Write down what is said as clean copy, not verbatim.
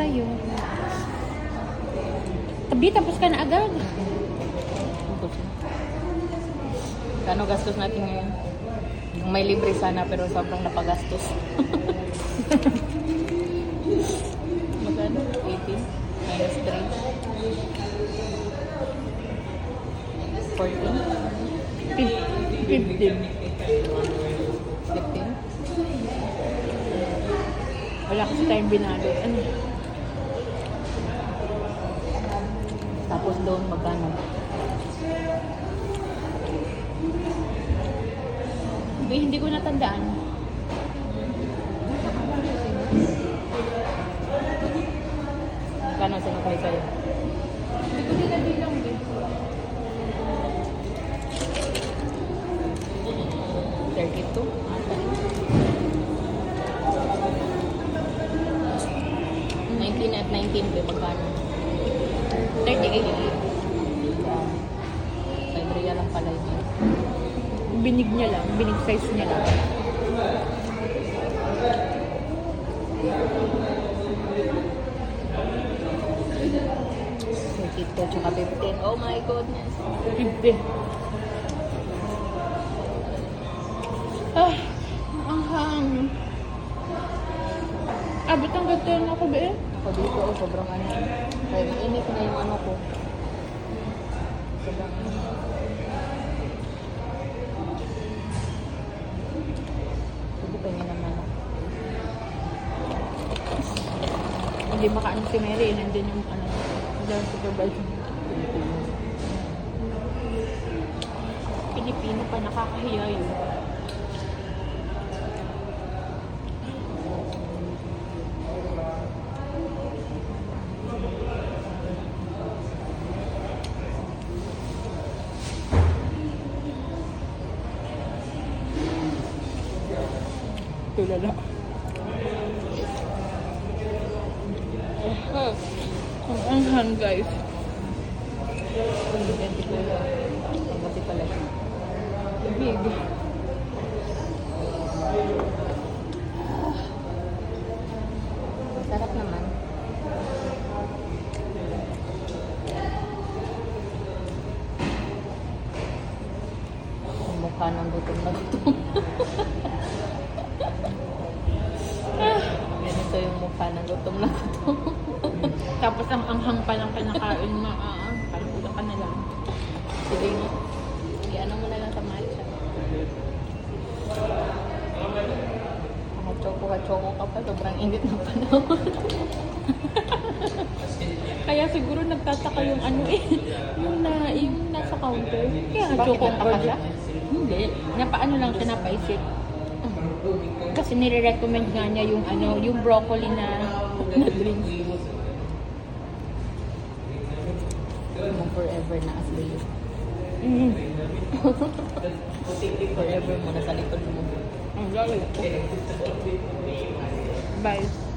tayo. Tabi, tapos ka na agad. Kano gastos natin ngayon? May libre sana pero sobrang napagastos. Magkano? 18 minus 3. 14. 15. 15. Wala kasi tayong binalo. Ano? Tapos doon magkano? Hindi ko natandaan. Magkano sinukay sa'yo? Hindi ko nila din. 32? 19 at 19 ba magkano? 38. Sa real lang pala yun. Binig niya lang. Binig size niya lang. Ito, tsaka 15. Oh my goodness. 50. Ah, ang hang. Abot ang gato na ako ba eh? Ako dito, oh, sobrang ano. Kaya mainit na yung ano ko. Sobrang ano. Sige pa niya naman. Hindi makaano si Mary. Nandun yung ano. Nandun supervisor. Pilipino pa, nakakahiya yun. Tulala. Ang anghang guys. Ganti ko yun. Ang gabi pala siya. Big. Sarap naman. Ang mukha ng gutom na gutom. Ganito yung mukha ng gutom na gutom. Tapos ang anghang pa lang kinakain mo. Parang ulang ka na lang. Sige nga. I-ano mo na lang sa matcha. Choco ka pa. Sobrang init ng panahon. Kaya siguro nagtataka yung ano eh. yung nasa counter. Kaya nga Bakit choco nagtaka order. siya? Hindi. Napaano lang siya, napaisip. Kasi nire-recommend nga niya yung ano, yung broccoli na drinks. Yung forever na asli. Mm. Forever mo na sa likod mo. Ang galing. Bye.